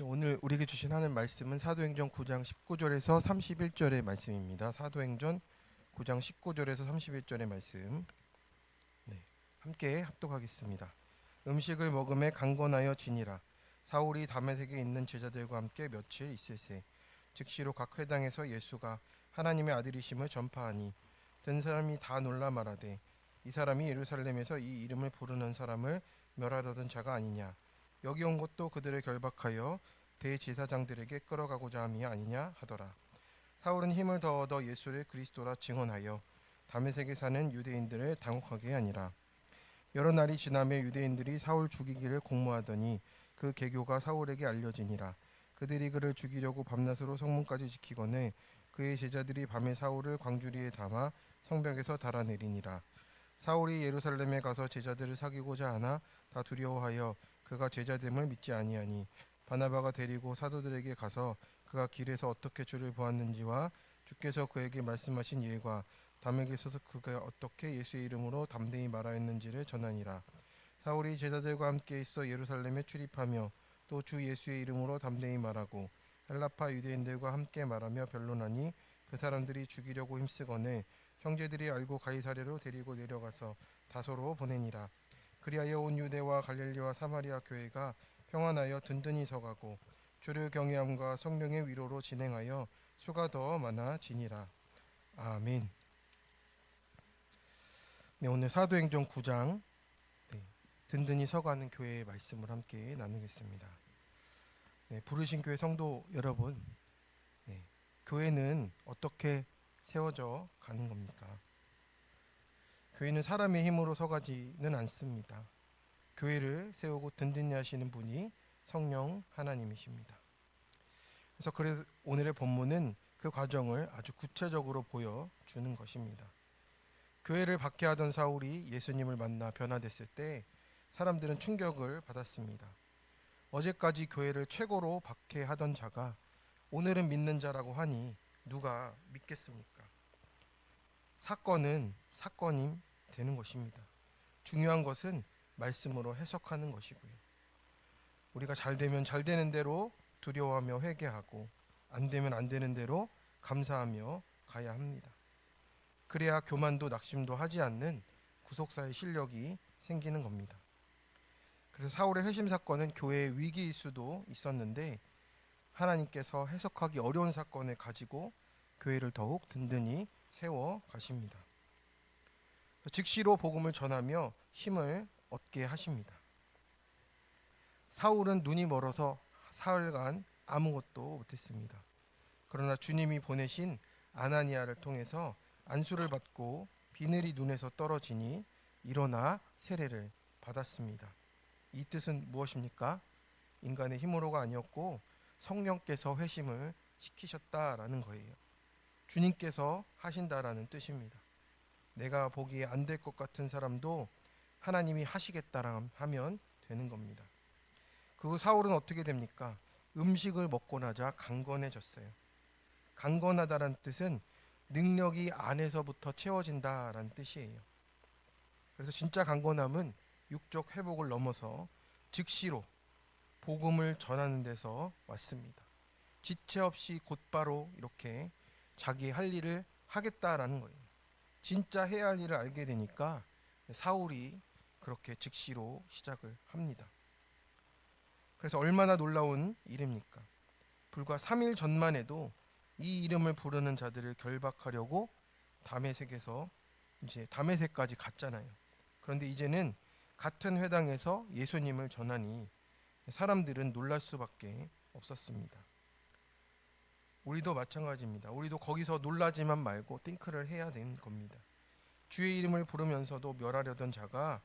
오늘 우리에게 주신 하나님 말씀은 사도행전 9장 19절에서 31절의 말씀입니다. 사도행전 9장 19절에서 31절의 말씀. 함께 합독하겠습니다. 음식을 먹음에 강건하여 지니라. 사울이 다메섹에 있는 제자들과 함께 며칠 있을새 즉시로 각 회당에서 예수가 하나님의 아들이심을 전파하니 든 사람이 다 놀라 말하되 이 사람이 예루살렘에서 이 이름을 부르는 사람을 멸하려던 자가 아니냐. 여기 온 것도 그들을 결박하여 대제사장들에게 끌어가고자 함이 아니냐 하더라. 사울은 힘을 더 얻어 예수를 그리스도라 증언하여 다메섹에 사는 유대인들을 당혹하게 하니라. 여러 날이 지나매 유대인들이 사울 죽이기를 공모하더니 그 계교가 사울에게 알려지니라. 그들이 그를 죽이려고 밤낮으로 성문까지 지키거늘 그의 제자들이 밤에 사울을 광주리에 담아 성벽에서 달아내리니라. 사울이 예루살렘에 가서 제자들을 사귀고자 하나 다 두려워하여 그가 제자됨을 믿지 아니하니 바나바가 데리고 사도들에게 가서 그가 길에서 어떻게 주를 보았는지와 주께서 그에게 말씀하신 일과 다메섹에서 그가 어떻게 예수의 이름으로 담대히 말하였는지를 전하니라. 사울이 제자들과 함께 있어 예루살렘에 출입하며 또 주 예수의 이름으로 담대히 말하고 헬라파 유대인들과 함께 말하며 변론하니 그 사람들이 죽이려고 힘쓰거늘 형제들이 알고 가이사랴로 데리고 내려가서 다소로 보내니라. 그리하여 온 유대와 갈릴리와 사마리아 교회가 평안하여 든든히 서가고 주를 경외함과 성령의 위로로 진행하여 수가 더 많아지니라. 아멘. 오늘 사도행전 9장 든든히 서가는 교회의 말씀을 함께 나누겠습니다. 부르신 교회 성도 여러분, 교회는 어떻게 세워져 가는 겁니까? 교회는 사람의 힘으로 서가지는 않습니다. 교회를 세우고 든든히 하시는 분이 성령 하나님이십니다. 그래서 오늘의 본문은 그 과정을 아주 구체적으로 보여주는 것입니다. 교회를 박해하던 사울이 예수님을 만나 변화됐을 때 사람들은 충격을 받았습니다. 어제까지 교회를 최고로 박해하던 자가 오늘은 믿는 자라고 하니 누가 믿겠습니까? 사건은 사건임 되는 것입니다. 중요한 것은 말씀으로 해석하는 것이고요. 우리가 잘 되면 잘 되는 대로 두려워하며 회개하고 안 되면 안 되는 대로 감사하며 가야 합니다. 그래야 교만도 낙심도 하지 않는 구속사의 실력이 생기는 겁니다. 그래서 사울의 회심 사건은 교회의 위기일 수도 있었는데 하나님께서 해석하기 어려운 사건을 가지고 교회를 더욱 든든히 세워 가십니다. 즉시로 복음을 전하며 힘을 얻게 하십니다. 사울은 눈이 멀어서 사흘간 아무것도 못했습니다. 그러나 주님이 보내신 아나니아를 통해서 안수를 받고 비늘이 눈에서 떨어지니 일어나 세례를 받았습니다. 이 뜻은 무엇입니까? 인간의 힘으로가 아니었고 성령께서 회심을 시키셨다라는 거예요. 주님께서 하신다라는 뜻입니다. 내가 보기에 안 될 것 같은 사람도 하나님이 하시겠다라 하면 되는 겁니다. 그 후 사울은 어떻게 됩니까? 음식을 먹고 나자 강건해졌어요. 강건하다라는 뜻은 능력이 안에서부터 채워진다라는 뜻이에요. 그래서 진짜 강건함은 육적 회복을 넘어서 즉시로 복음을 전하는 데서 왔습니다. 지체 없이 곧바로 이렇게 자기 할 일을 하겠다라는 거예요. 진짜 해야 할 일을 알게 되니까 사울이 그렇게 즉시로 시작을 합니다. 그래서 얼마나 놀라운 일입니까? 불과 3일 전만 해도 이 이름을 부르는 자들을 결박하려고 다메섹에서 이제 다메섹까지 갔잖아요. 그런데 이제는 같은 회당에서 예수님을 전하니 사람들은 놀랄 수밖에 없었습니다. 우리도 마찬가지입니다. 우리도 거기서 놀라지만 말고 띵크를 해야 되는 겁니다. 주의 이름을 부르면서도 멸하려던 자가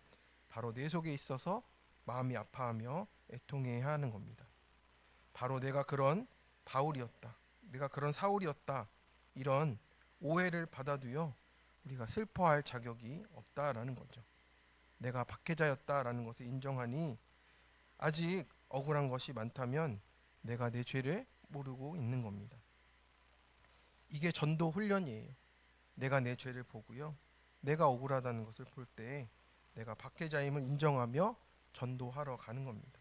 바로 내 속에 있어서 마음이 아파하며 애통해야 하는 겁니다. 바로 내가 그런 바울이었다, 내가 그런 사울이었다, 이런 오해를 받아도요 우리가 슬퍼할 자격이 없다라는 거죠. 내가 박해자였다라는 것을 인정하니 아직 억울한 것이 많다면 내가 내 죄를 모르고 있는 겁니다. 이게 전도 훈련이에요. 내가 내 죄를 보고요, 내가 억울하다는 것을 볼 때 내가 박해자임을 인정하며 전도하러 가는 겁니다.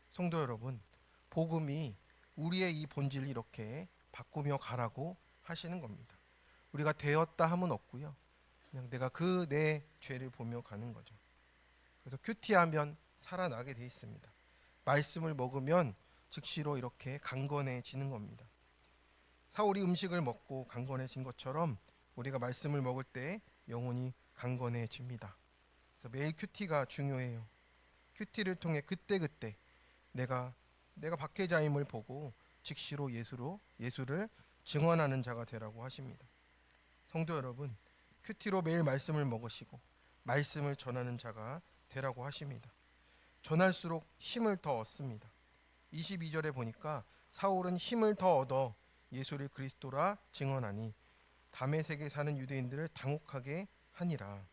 성도 여러분, 복음이 우리의 이 본질을 이렇게 바꾸며 가라고 하시는 겁니다. 우리가 되었다 함은 없고요. 그냥 내가 그 내 죄를 보며 가는 거죠. 그래서 큐티하면 살아나게 돼 있습니다. 말씀을 먹으면 즉시로 이렇게 강건해지는 겁니다. 사울이 음식을 먹고 강건해진 것처럼 우리가 말씀을 먹을 때 영혼이 강건해집니다. 그래서 매일 큐티가 중요해요. 큐티를 통해 그때그때 내가 박해자임을 보고 즉시로 예수를 증언하는 자가 되라고 하십니다. 성도 여러분, 큐티로 매일 말씀을 먹으시고 말씀을 전하는 자가 되라고 하십니다. 전할수록 힘을 더 얻습니다. 22절에 보니까 사울은 힘을 더 얻어 예수를 그리스도라 증언하니 다메섹에 사는 유대인들을 당혹하게 하니라.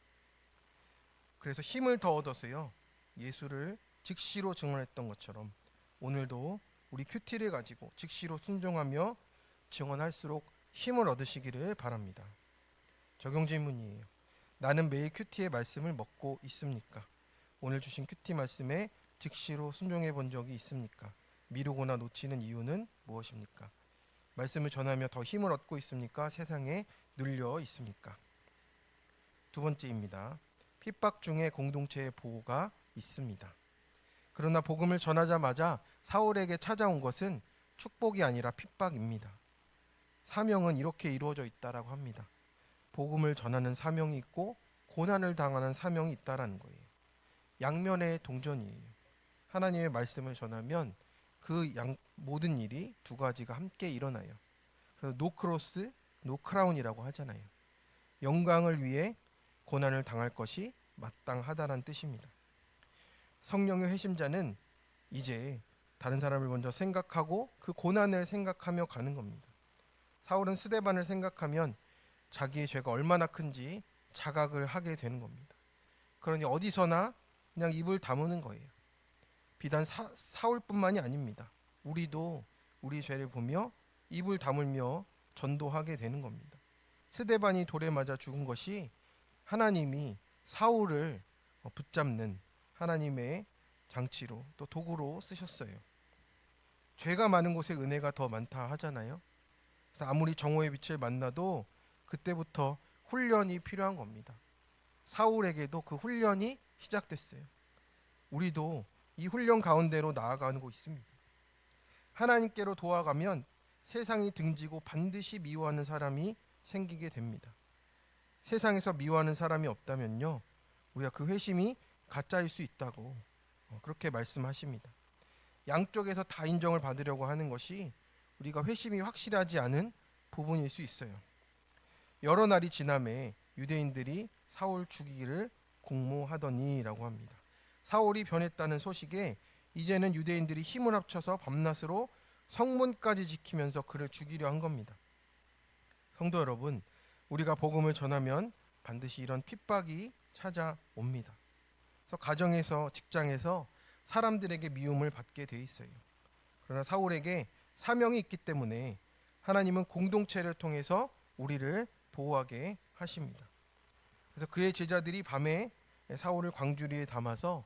그래서 힘을 더 얻어서요, 예수를 즉시로 증언했던 것처럼 오늘도 우리 큐티를 가지고 즉시로 순종하며 증언할수록 힘을 얻으시기를 바랍니다. 적용 질문이에요. 나는 매일 큐티의 말씀을 먹고 있습니까? 오늘 주신 큐티 말씀에 즉시로 순종해 본 적이 있습니까? 미루거나 놓치는 이유는 무엇입니까? 말씀을 전하며 더 힘을 얻고 있습니까? 세상에 눌려 있습니까? 두 번째입니다. 핍박 중에 공동체의 보호가 있습니다. 그러나 복음을 전하자마자 사울에게 찾아온 것은 축복이 아니라 핍박입니다. 사명은 이렇게 이루어져 있다라고 합니다. 복음을 전하는 사명이 있고 고난을 당하는 사명이 있다라는 거예요. 양면의 동전이에요. 하나님의 말씀을 전하면 그 모든 일이 두 가지가 함께 일어나요. 그래서 노 크로스, 노 크라운이라고 하잖아요. 영광을 위해 고난을 당할 것이 마땅하다는 뜻입니다. 성령의 회심자는 이제 다른 사람을 먼저 생각하고 그 고난을 생각하며 가는 겁니다. 사울은 스데반을 생각하면 자기의 죄가 얼마나 큰지 자각을 하게 되는 겁니다. 그러니 어디서나 그냥 입을 다무는 거예요. 비단 사울뿐만이 아닙니다. 우리도 우리 죄를 보며 입을 다물며 전도하게 되는 겁니다. 스데반이 돌에 맞아 죽은 것이 하나님이 사울을 붙잡는 하나님의 장치로 또 도구로 쓰셨어요. 죄가 많은 곳에 은혜가 더 많다 하잖아요. 그래서 아무리 정오의 빛을 만나도 그때부터 훈련이 필요한 겁니다. 사울에게도 그 훈련이 시작됐어요. 우리도 이 훈련 가운데로 나아가는 곳이 있습니다. 하나님께로 도와가면 세상이 등지고 반드시 미워하는 사람이 생기게 됩니다. 세상에서 미워하는 사람이 없다면요, 우리가 그 회심이 가짜일 수 있다고 그렇게 말씀하십니다. 양쪽에서 다 인정을 받으려고 하는 것이 우리가 회심이 확실하지 않은 부분일 수 있어요. 여러 날이 지남에 유대인들이 사울 죽이기를 공모하더니라고 합니다. 사울이 변했다는 소식에 이제는 유대인들이 힘을 합쳐서 밤낮으로 성문까지 지키면서 그를 죽이려 한 겁니다. 성도 여러분, 우리가 복음을 전하면 반드시 이런 핍박이 찾아옵니다. 그래서 가정에서, 직장에서 사람들에게 미움을 받게 돼 있어요. 그러나 사울에게 사명이 있기 때문에 하나님은 공동체를 통해서 우리를 보호하게 하십니다. 그래서 그의 제자들이 밤에 사울을 광주리에 담아서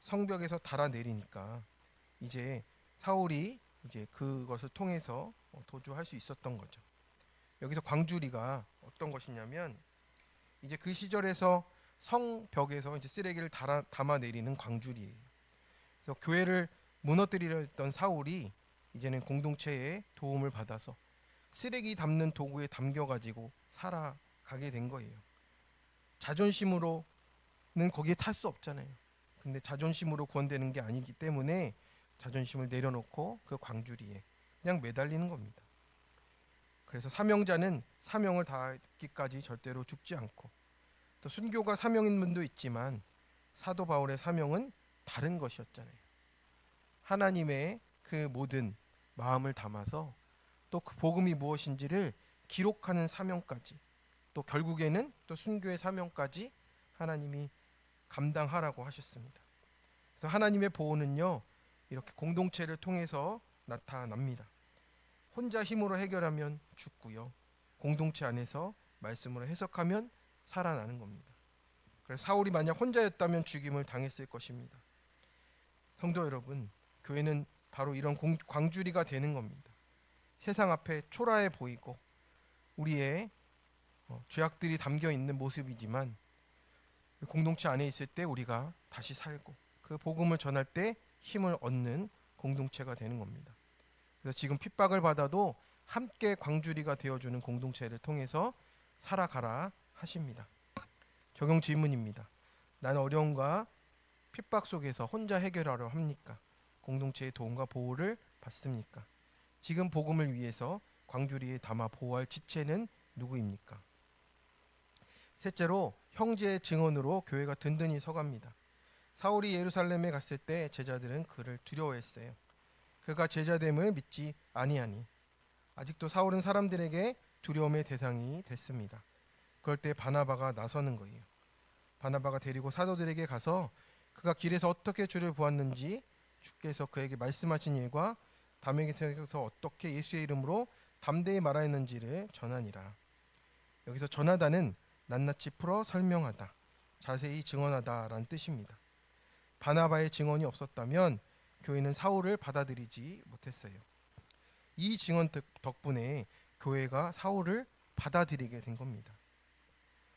성벽에서 달아내리니까 이제 사울이 이제 그것을 통해서 도주할 수 있었던 거죠. 여기서 광주리가 어떤 것이냐면 이제 그 시절에서 성벽에서 이제 쓰레기를 담아내리는 광주리예요. 그래서 교회를 무너뜨리려 했던 사울이 이제는 공동체의 도움을 받아서 쓰레기 담는 도구에 담겨가지고 살아가게 된 거예요. 자존심으로는 거기에 탈 수 없잖아요. 근데 자존심으로 구원되는 게 아니기 때문에 자존심을 내려놓고 그 광주리에 그냥 매달리는 겁니다. 그래서 사명자는 사명을 다하기까지 절대로 죽지 않고, 또 순교가 사명인 분도 있지만 사도 바울의 사명은 다른 것이었잖아요. 하나님의 그 모든 마음을 담아서 또 그 복음이 무엇인지를 기록하는 사명까지, 또 결국에는 또 순교의 사명까지 하나님이 감당하라고 하셨습니다. 그래서 하나님의 보호는요, 이렇게 공동체를 통해서 나타납니다. 혼자 힘으로 해결하면 죽고요, 공동체 안에서 말씀으로 해석하면 살아나는 겁니다. 그래서 사울이 만약 혼자였다면 죽임을 당했을 것입니다. 성도 여러분, 교회는 바로 이런 광주리가 되는 겁니다. 세상 앞에 초라해 보이고 우리의 죄악들이 담겨 있는 모습이지만 공동체 안에 있을 때 우리가 다시 살고 그 복음을 전할 때 힘을 얻는 공동체가 되는 겁니다. 그래서 지금 핍박을 받아도 함께 광주리가 되어주는 공동체를 통해서 살아가라 하십니다. 적용 질문입니다. 나는 어려움과 핍박 속에서 혼자 해결하려 합니까? 공동체의 도움과 보호를 받습니까? 지금 복음을 위해서 광주리에 담아 보호할 지체는 누구입니까? 셋째로 형제의 증언으로 교회가 든든히 서갑니다. 사울이 예루살렘에 갔을 때 제자들은 그를 두려워했어요. 그가 제자됨을 믿지 아니하니 아직도 사울은 사람들에게 두려움의 대상이 됐습니다. 그럴 때 바나바가 나서는 거예요. 바나바가 데리고 사도들에게 가서 그가 길에서 어떻게 주를 보았는지 주께서 그에게 말씀하신 일과 담에게서 어떻게 예수의 이름으로 담대히 말하였는지를 전하니라. 여기서 전하다는 낱낱이 풀어 설명하다, 자세히 증언하다라는 뜻입니다. 바나바의 증언이 없었다면 교회는 사울을 받아들이지 못했어요. 이 증언 덕분에 교회가 사울을 받아들이게 된 겁니다.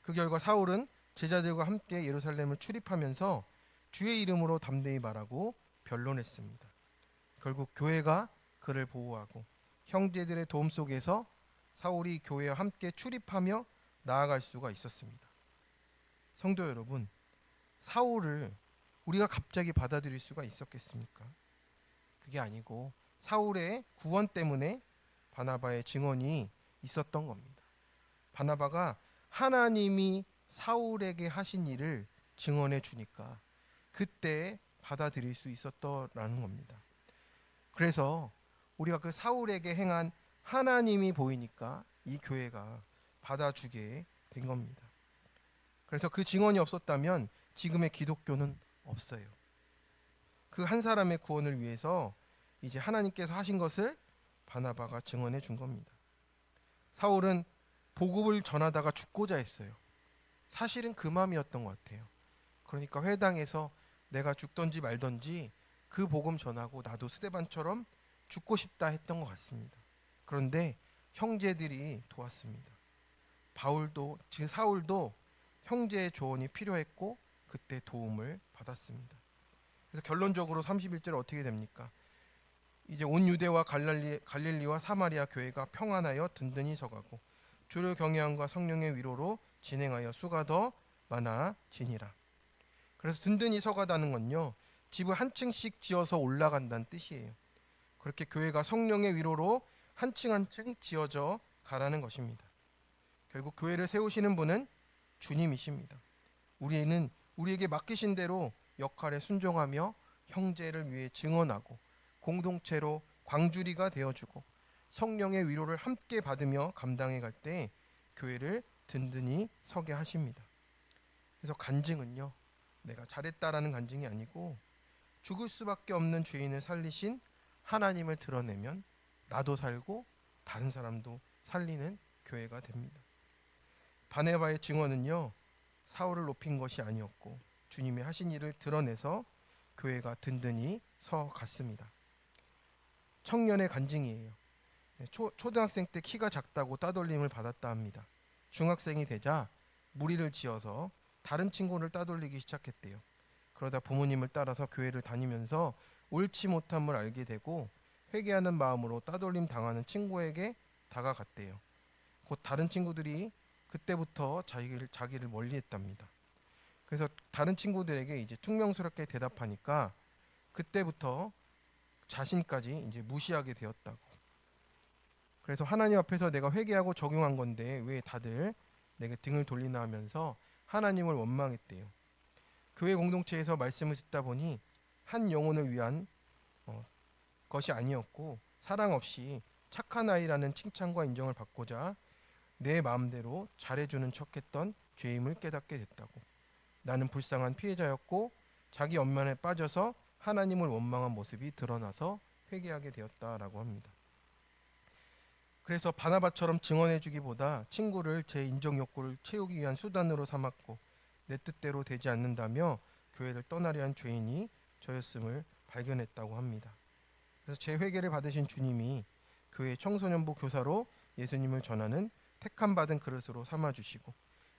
그 결과 사울은 제자들과 함께 예루살렘을 출입하면서 주의 이름으로 담대히 말하고 변론했습니다. 결국 교회가 그를 보호하고 형제들의 도움 속에서 사울이 교회와 함께 출입하며 나아갈 수가 있었습니다. 성도 여러분, 사울을 우리가 갑자기 받아들일 수가 있었겠습니까? 그게 아니고 사울의 구원 때문에 바나바의 증언이 있었던 겁니다. 바나바가 하나님이 사울에게 하신 일을 증언해 주니까 그때 받아들일 수 있었더라는 겁니다. 그래서 우리가 그 사울에게 행한 하나님이 보이니까 이 교회가 받아주게 된 겁니다. 그래서 그 증언이 없었다면 지금의 기독교는 없어요. 그 한 사람의 구원을 위해서 이제 하나님께서 하신 것을 바나바가 증언해 준 겁니다. 사울은 복음을 전하다가 죽고자 했어요. 사실은 그 마음이었던 것 같아요. 그러니까 회당에서 내가 죽던지 말던지 그 복음 전하고 나도 스데반처럼 죽고 싶다 했던 것 같습니다. 그런데 형제들이 도왔습니다. 즉 사울도 형제의 조언이 필요했고 그때 도움을 받았습니다. 그래서 결론적으로 31절 어떻게 됩니까? 이제 온 유대와 갈릴리와 사마리아 교회가 평안하여 든든히 서가고 주를 경외함과 성령의 위로로 진행하여 수가 더 많아지니라. 그래서 든든히 서가다는 건요, 집을 한 층씩 지어서 올라간다는 뜻이에요. 그렇게 교회가 성령의 위로로 한 층 한 층 지어져 가라는 것입니다. 결국 교회를 세우시는 분은 주님이십니다. 우리에게 맡기신 대로 역할에 순종하며 형제를 위해 증언하고 공동체로 광주리가 되어주고 성령의 위로를 함께 받으며 감당해 갈 때 교회를 든든히 서게 하십니다. 그래서 간증은요, 내가 잘했다라는 간증이 아니고 죽을 수밖에 없는 죄인을 살리신 하나님을 드러내면 나도 살고 다른 사람도 살리는 교회가 됩니다. 바네바의 증언은요, 사울을 높인 것이 아니었고 주님이 하신 일을 드러내서 교회가 든든히 서 갔습니다. 청년의 간증이에요. 초등학생 때 키가 작다고 따돌림을 받았다 합니다. 중학생이 되자 무리를 지어서 다른 친구를 따돌리기 시작했대요. 그러다 부모님을 따라서 교회를 다니면서 옳지 못함을 알게 되고 회개하는 마음으로 따돌림 당하는 친구에게 다가갔대요. 곧 다른 친구들이 그때부터 자기를 멀리했답니다. 그래서 다른 친구들에게 이제 퉁명스럽게 대답하니까 그때부터 자신까지 이제 무시하게 되었다고. 그래서 하나님 앞에서 내가 회개하고 적용한 건데 왜 다들 내게 등을 돌리나 하면서 하나님을 원망했대요. 교회 공동체에서 말씀을 듣다 보니 한 영혼을 위한 것이 아니었고 사랑 없이 착한 아이라는 칭찬과 인정을 받고자 내 마음대로 잘해주는 척했던 죄임을 깨닫게 됐다고. 나는 불쌍한 피해자였고 자기 엄면에 빠져서 하나님을 원망한 모습이 드러나서 회개하게 되었다라고 합니다. 그래서 바나바처럼 증언해주기보다 친구를 제 인정 욕구를 채우기 위한 수단으로 삼았고 내 뜻대로 되지 않는다며 교회를 떠나려 한 죄인이 저였음을 발견했다고 합니다. 그래서 재회개를 받으신 주님이 교회 청소년부 교사로 예수님을 전하는 택함 받은 그릇으로 삼아 주시고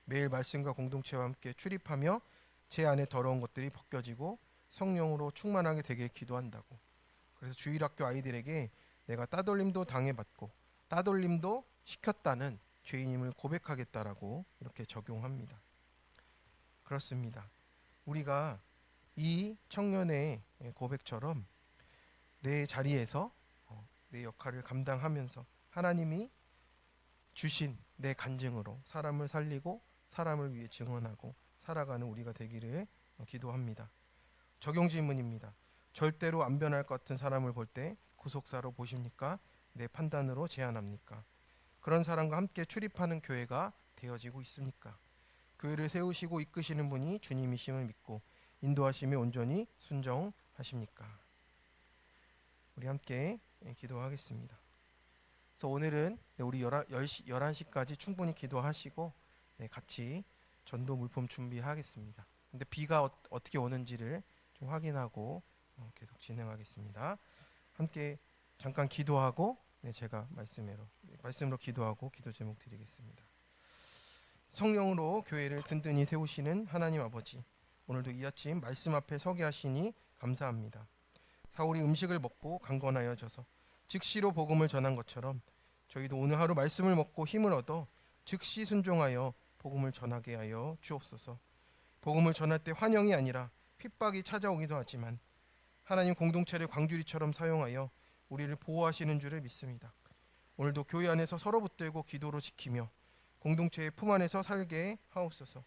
매일 말씀과 공동체와 함께 출입하며 제 안에 더러운 것들이 벗겨지고 성령으로 충만하게 되길 기도한다고. 그래서 주일학교 아이들에게 내가 따돌림도 당해봤고 따돌림도 시켰다는 죄인임을 고백하겠다라고 이렇게 적용합니다. 그렇습니다. 우리가 이 청년의 고백처럼 내 자리에서 내 역할을 감당하면서 하나님이 주신 내 간증으로 사람을 살리고 사람을 위해 증언하고 살아가는 우리가 되기를 기도합니다. 적용 질문입니다. 절대로 안 변할 것 같은 사람을 볼 때 구속사로 보십니까? 내 판단으로 제한합니까? 그런 사람과 함께 출입하는 교회가 되어지고 있습니까? 교회를 세우시고 이끄시는 분이 주님이심을 믿고 인도하심에 온전히 순종하십니까? 우리 함께 기도하겠습니다. 그래서 오늘은 우리 11시까지 충분히 기도하시고 같이 전도 물품 준비하겠습니다. 근데 비가 어떻게 오는지를 좀 확인하고 계속 진행하겠습니다. 함께 잠깐 기도하고 제가 말씀으로 기도하고 기도 제목 드리겠습니다. 성령으로 교회를 든든히 세우시는 하나님 아버지, 오늘도 이 아침 말씀 앞에 서게 하시니 감사합니다. 사울이 음식을 먹고 강건하여져서 즉시로 복음을 전한 것처럼 저희도 오늘 하루 말씀을 먹고 힘을 얻어 즉시 순종하여 복음을 전하게 하여 주옵소서. 복음을 전할 때 환영이 아니라 핍박이 찾아오기도 하지만 하나님 공동체를 광주리처럼 사용하여 우리를 보호하시는 줄을 믿습니다. 오늘도 교회 안에서 서로 붙들고 기도로 지키며 공동체의 품 안에서 살게 하옵소서.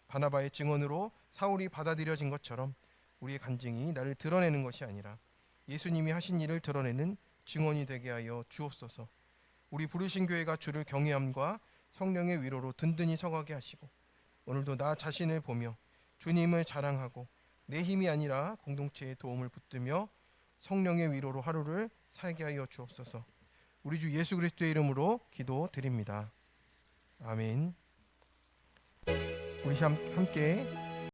바나바의 증언으로 사울이 받아들여진 것처럼 우리의 간증이 나를 드러내는 것이 아니라 예수님이 하신 일을 드러내는 증언이 되게 하여 주옵소서. 우리 부르신 교회가 주를 경외함과 성령의 위로로 든든히 서가게 하시고 오늘도 나 자신을 보며 주님을 자랑하고 내 힘이 아니라 공동체의 도움을 붙들며 성령의 위로로 하루를 살게 하여 주옵소서. 우리 주 예수 그리스도의 이름으로 기도드립니다. 아멘. 우리 함께